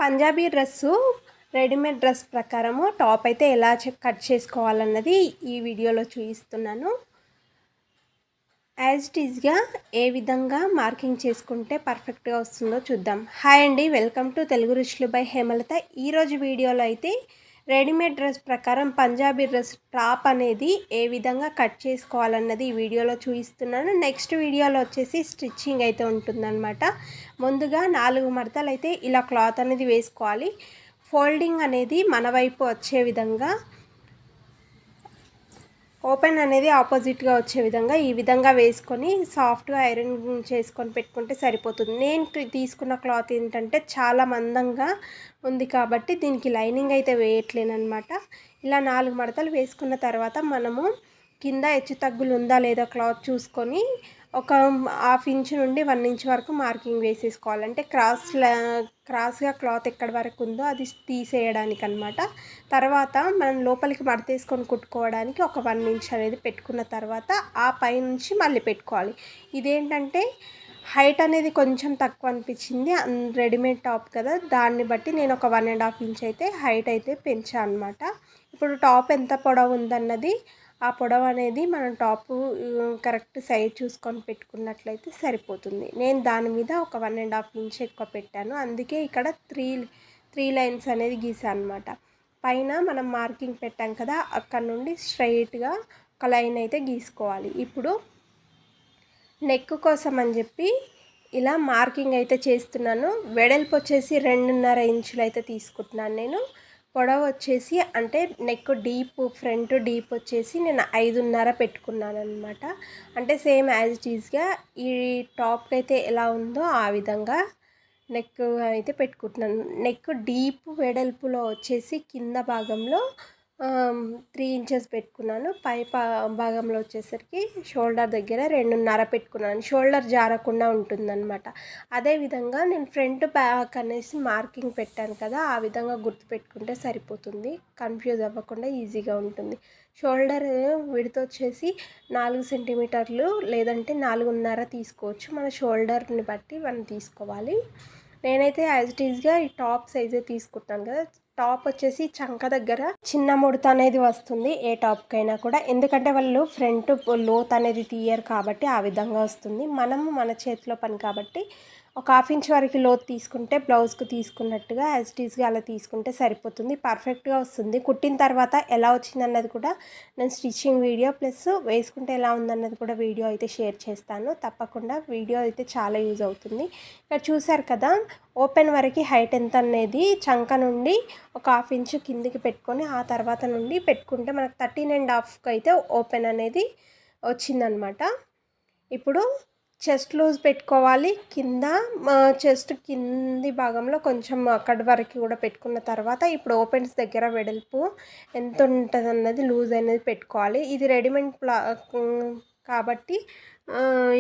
Punjabi dress readymade dress ప్రకారము top అయితే ఎలా కట్ చేసుకోవాలన్నది ఈ వీడియోలో చూపిస్తున్నాను. యాజ్ ఇట్ ఈజ్గా ఏ విధంగా మార్కింగ్ చేసుకుంటే పర్ఫెక్ట్గా వస్తుందో చూద్దాం. హాయ్ అండి, వెల్కమ్ టు తెలుగు రుచులు బై హేమలత. ఈరోజు వీడియోలో అయితే రెడీమేడ్ డ్రెస్ ప్రకారం పంజాబీ డ్రెస్ టాప్ అనేది ఏ విధంగా కట్ చేసుకోవాలన్నది ఈ వీడియోలో చూపిస్తున్నాను. నెక్స్ట్ వీడియోలో వచ్చేసి స్టిచ్చింగ్ అయితే ఉంటుందన్నమాట. ముందుగా 4 మడతలు అయితే ఇలా క్లాత్ అనేది వేసుకోవాలి. ఫోల్డింగ్ అనేది మన వైపు వచ్చే విధంగా, ఓపెన్ అనేది ఆపోజిట్గా వచ్చే విధంగా ఈ విధంగా వేసుకొని సాఫ్ట్గా ఐరన్ చేసుకొని పెట్టుకుంటే సరిపోతుంది. నేను తీసుకున్న క్లాత్ ఏంటంటే చాలా మందంగా ఉంది కాబట్టి దీనికి లైనింగ్ అయితే వేయట్లేనమాట. ఇలా 4 మడతలు వేసుకున్న తర్వాత మనము కింద హెచ్చు తగ్గులు ఉందా లేదా క్లాత్ చూసుకొని ఒక 1/2 ఇంచ్ నుండి 1 ఇంచ్ వరకు మార్కింగ్ వేసేసుకోవాలి. అంటే క్రాస్గా క్లాత్ ఎక్కడి వరకు ఉందో అది తీసేయడానికి అనమాట. తర్వాత మనం లోపలికి మడతేసుకొని కుట్టుకోవడానికి ఒక 1 ఇంచ్ అనేది పెట్టుకున్న తర్వాత ఆ పై నుంచి మళ్ళీ పెట్టుకోవాలి. ఇదేంటంటే హైట్ అనేది కొంచెం తక్కువ అనిపించింది, రెడీమేడ్ టాప్ కదా, దాన్ని బట్టి నేను ఒక 1.5 ఇంచ్ అయితే హైట్ అయితే పెంచాను అనమాట. ఇప్పుడు టాప్ ఎంత పొడవు ఉందన్నది, ఆ పొడవు అనేది మనం టాపు కరెక్ట్ సైజ్ చూసుకొని పెట్టుకున్నట్లయితే సరిపోతుంది. నేను దాని మీద ఒక 1.5 ఇంచ్ ఎక్కువ పెట్టాను, అందుకే ఇక్కడ త్రీ లైన్స్ అనేది గీసాను అనమాట. పైన మనం మార్కింగ్ పెట్టాం కదా, అక్కడ నుండి స్ట్రైట్గా ఒక లైన్ అయితే గీసుకోవాలి. ఇప్పుడు నెక్ కోసం అని చెప్పి ఇలా మార్కింగ్ అయితే చేస్తున్నాను. వెడల్పు వచ్చేసి 2.5 ఇంచులు అయితే తీసుకుంటున్నాను నేను. పొడవు వచ్చేసి అంటే నెక్ డీప్, ఫ్రంట్ డీప్ వచ్చేసి నేను 5.5 పెట్టుకున్నాను అనమాట. అంటే సేమ్ యాజ్ ఇట్ ఈజ్గా ఈ టాప్కి అయితే ఎలా ఉందో ఆ విధంగా నెక్ అయితే పెట్టుకుంటున్నాను. నెక్ డీప్ వెడల్పులో వచ్చేసి కింద భాగంలో 3 ఇంచెస్ పెట్టుకున్నాను. పై భాగంలో వచ్చేసరికి షోల్డర్ దగ్గర 2.5 పెట్టుకున్నాను. షోల్డర్ జారకుండా ఉంటుందన్నమాట. అదేవిధంగా నేను ఫ్రంట్ బ్యాక్ అనేసి మార్కింగ్ పెట్టాను కదా, ఆ విధంగా గుర్తుపెట్టుకుంటే సరిపోతుంది. కన్ఫ్యూజ్ అవ్వకుండా ఈజీగా ఉంటుంది. షోల్డర్ విడ్త్ వచ్చేసి 4 సెంటీమీటర్లు లేదంటే 4.5 తీసుకోవచ్చు. మన షోల్డర్ని బట్టి మనం తీసుకోవాలి. నేనైతే యాజ్ ఇట్ ఈజ్గా ఈ టాప్ సైజే తీసుకుంటాను కదా. టాప్ వచ్చేసి చంక దగ్గర చిన్న ముడత అనేది వస్తుంది ఏ టాప్కైనా కూడా, ఎందుకంటే వాళ్ళు ఫ్రంట్ లోత్ అనేది తీయరు కాబట్టి ఆ విధంగా వస్తుంది. మనము మన చేతిలో పని కాబట్టి ఒక 1/2 ఇంచ్ వరకు లోతు తీసుకుంటే బ్లౌజ్కు తీసుకున్నట్టుగా యాజ్ ఇట్ ఈజ్గా అలా తీసుకుంటే సరిపోతుంది, పర్ఫెక్ట్గా వస్తుంది. కుట్టిన తర్వాత ఎలా వచ్చిందన్నది కూడా నేను స్టిచ్చింగ్ వీడియో ప్లస్ వేసుకుంటే ఎలా ఉందన్నది కూడా వీడియో అయితే షేర్ చేస్తాను. తప్పకుండా వీడియో అయితే చాలా యూజ్ అవుతుంది. ఇక్కడ చూసారు కదా, ఓపెన్ వరకు హైట్ ఎంత అనేది చంక నుండి ఒక 1/2 ఇంచ్ కిందికి పెట్టుకొని ఆ తర్వాత నుండి పెట్టుకుంటే మనకు 13.5 అయితే ఓపెన్ అనేది వచ్చిందనమాట. ఇప్పుడు చెస్ట్ లూజ్ పెట్టుకోవాలి. కింద చెస్ట్ కింది భాగంలో కొంచెం అక్కడి వరకు కూడా పెట్టుకున్న తర్వాత ఇప్పుడు ఓపెన్స్ దగ్గర వెడల్పు ఎంత ఉంటుంది అన్నది లూజ్ అనేది పెట్టుకోవాలి. ఇది రెడీమేడ్ కాబట్టి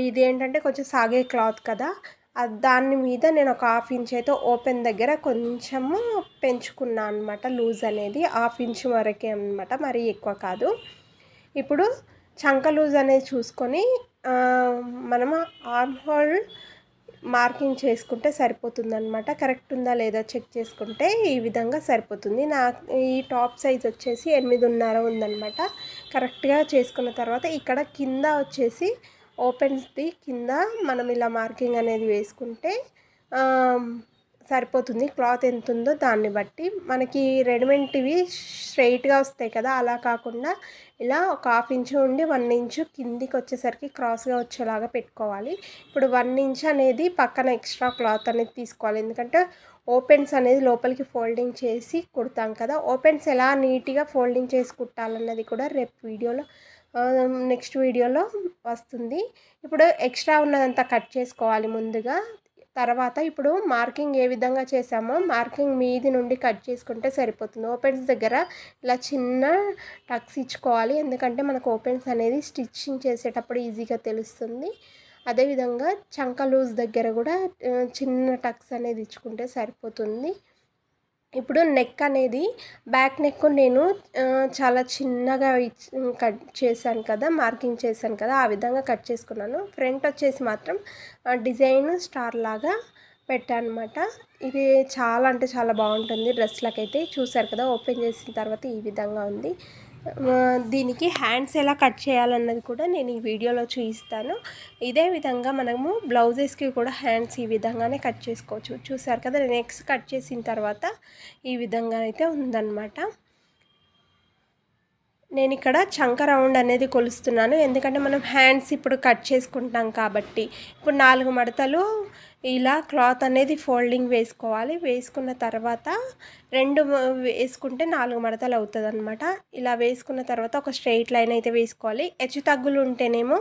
ఇది ఏంటంటే కొంచెం సాగే క్లాత్ కదా, దాని మీద నేను ఒక 1/2 ఇంచ్ అయితే ఓపెన్ దగ్గర కొంచెము పెంచుకున్నాను అనమాట. లూజ్ అనేది 1/2 ఇంచ్ వరకే అనమాట, మరీ ఎక్కువ కాదు. ఇప్పుడు చంక లూజ్ అనేది చూసుకొని మనము ఆర్మ్ హోల్ మార్కింగ్ చేసుకుంటే సరిపోతుందన్నమాట. కరెక్ట్ ఉందా లేదా చెక్ చేసుకుంటే ఈ విధంగా సరిపోతుంది. ఈ టాప్ సైజ్ వచ్చేసి 8.5 ఉందన్నమాట. కరెక్ట్గా చేసుకున్న తర్వాత ఇక్కడ కింద వచ్చేసి ఓపెన్స్ది కింద మనం ఇలా మార్కింగ్ అనేది వేసుకుంటే సరిపోతుంది. క్లాత్ ఎంత ఉందో దాన్ని బట్టి మనకి రెడీమేడ్వి స్ట్రైట్గా వస్తాయి కదా, అలా కాకుండా ఇలా ఒక 1/2 ఇంచ్ నుండి 1 ఇంచ్ కిందికి వచ్చేసరికి క్రాస్గా వచ్చేలాగా పెట్టుకోవాలి. ఇప్పుడు 1 ఇంచ్ అనేది పక్కన ఎక్స్ట్రా క్లాత్ అనేది తీసుకోవాలి, ఎందుకంటే ఓపెన్స్ అనేది లోపలికి ఫోల్డింగ్ చేసి కుడతాం కదా. ఓపెన్స్ ఎలా నీట్గా ఫోల్డింగ్ చేసి కుట్టాలన్నది కూడా రేపు వీడియోలో నెక్స్ట్ వీడియోలో వస్తుంది. ఇప్పుడు ఎక్స్ట్రా ఉన్నదంతా కట్ చేసుకోవాలి ముందుగా. తర్వాత ఇప్పుడు మార్కింగ్ ఏ విధంగా చేసామో మార్కింగ్ మీది నుండి కట్ చేసుకుంటే సరిపోతుంది. ఓపెన్స్ దగ్గర ఇలా చిన్న టక్స్ ఇచ్చుకోవాలి, ఎందుకంటే మనకు ఓపెన్స్ అనేది స్టిచ్చింగ్ చేసేటప్పుడు ఈజీగా తెలుస్తుంది. అదేవిధంగా చంక లూజ్ దగ్గర కూడా చిన్న టక్స్ అనేది ఇచ్చుకుంటే సరిపోతుంది. ఇప్పుడు నెక్ అనేది బ్యాక్ నెక్ నేను చాలా చిన్నగా కట్ చేశాను కదా, మార్కింగ్ చేశాను కదా, ఆ విధంగా కట్ చేసుకున్నాను. ఫ్రంట్ వచ్చేసి మాత్రం డిజైన్ స్టార్ లాగా పెట్టానమాట. ఇది చాలా అంటే చాలా బాగుంటుంది డ్రెస్లకైతే. చూసారు కదా, ఓపెన్ చేసిన తర్వాత ఈ విధంగా ఉంది. దీనికి హ్యాండ్స్ ఎలా కట్ చేయాలన్నది కూడా నేను ఈ వీడియోలో చూపిస్తాను. ఇదే విధంగా మనము బ్లౌజెస్కి కూడా హ్యాండ్స్ ఈ విధంగానే కట్ చేసుకోవచ్చు. చూసారు కదా, నెక్స్ట్ కట్ చేసిన తర్వాత ఈ విధంగా అయితే ఉందన్నమాట. నేను ఇక్కడ చంక రౌండ్ అనేది కొలుస్తున్నాను, ఎందుకంటే మనం హ్యాండ్స్ ఇప్పుడు కట్ చేసుకుంటాం కాబట్టి. ఇప్పుడు 4 మడతలు ఇలా క్లాత్ అనేది ఫోల్డింగ్ వేసుకోవాలి. వేసుకున్న తర్వాత 2 వేసుకుంటే 4 మడతలు అవుతుంది అనమాట. ఇలా వేసుకున్న తర్వాత ఒక స్ట్రెయిట్ లైన్ అయితే వేసుకోవాలి. హెచ్చు తగ్గులు ఉంటేనేమో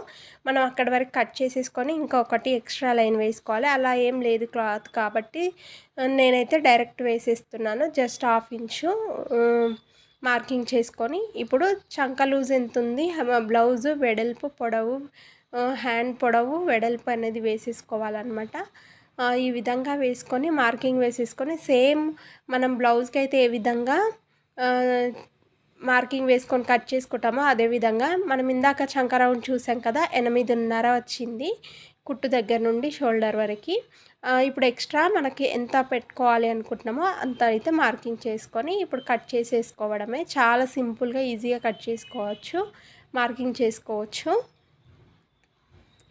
మనం అక్కడి వరకు కట్ చేసేసుకొని ఇంకొకటి ఎక్స్ట్రా లైన్ వేసుకోవాలి. అలా ఏం లేదు క్లాత్ కాబట్టి నేనైతే డైరెక్ట్ వేసేస్తున్నాను. జస్ట్ 1/2 ఇంచు మార్కింగ్ చేసుకొని ఇప్పుడు చంక లూజ్ ఎంత ఉంది, బ్లౌజు వెడల్పు పొడవు, హ్యాండ్ పొడవు వెడల్పు అనేది వేసేసుకోవాలన్నమాట. ఈ విధంగా వేసుకొని మార్కింగ్ వేసేసుకొని సేమ్ మనం బ్లౌజ్కి అయితే ఏ విధంగా మార్కింగ్ వేసుకొని కట్ చేసుకుంటామో అదేవిధంగా మనం ఇందాక చంక రౌండ్ చూసాం కదా, 8.5 వచ్చింది కుట్టు దగ్గర నుండి షోల్డర్ వరకు. ఇప్పుడు ఎక్స్ట్రా మనకి ఎంత పెట్టుకోవాలి అనుకుంటున్నామో అంత అయితే మార్కింగ్ చేసుకొని ఇప్పుడు కట్ చేసేసుకోవడమే. చాలా సింపుల్గా ఈజీగా కట్ చేసుకోవచ్చు, మార్కింగ్ చేసుకోవచ్చు.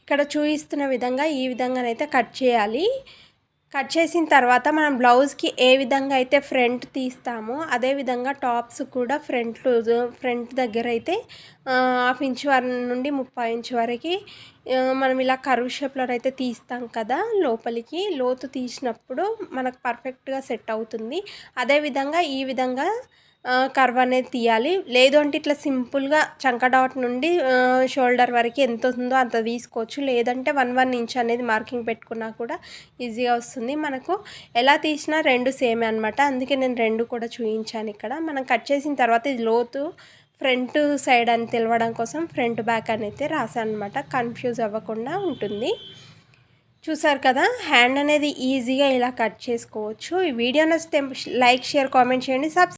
ఇక్కడ చూపిస్తున్న విధంగా ఈ విధంగానైతే కట్ చేయాలి. కట్ చేసిన తర్వాత మనం బ్లౌజ్కి ఏ విధంగా అయితే ఫ్రంట్ తీస్తామో అదేవిధంగా టాప్స్ కూడా ఫ్రంట్ దగ్గర అయితే 1/2 ఇంచ్ నుండి 30 ఇంచ్ వరకు మనం ఇలా కర్వ్ షేప్లో అయితే తీస్తాం కదా, లోపలికి లోతు తీసినప్పుడు మనకు పర్ఫెక్ట్గా సెట్ అవుతుంది. అదేవిధంగా ఈ విధంగా కర్వ్ అనేది తీయాలి. లేదు అంటే ఇట్లా సింపుల్గా చంక డాట్ నుండి షోల్డర్ వరకు ఎంత ఉందో అంత తీసుకోవచ్చు. లేదంటే 1 ఇంచ్ అనేది మార్కింగ్ పెట్టుకున్నా కూడా ఈజీగా వస్తుంది. మనకు ఎలా తీసినా 2 సేమే అనమాట. అందుకే నేను 2 కూడా చూపించాను ఇక్కడ. మనం కట్ చేసిన తర్వాత ఇది లోతు ఫ్రంట్ సైడ్ అని తెలవడం కోసం ఫ్రంట్ బ్యాక్ అని అయితే రాసాను అనమాట, కన్ఫ్యూజ్ అవ్వకుండా ఉంటుంది. చూసారు కదా, హ్యాండ్ అనేది ఈజీగా ఇలా కట్ చేసుకోవచ్చు. ఈ వీడియో నచ్చితే లైక్, షేర్, కామెంట్ చేయండి.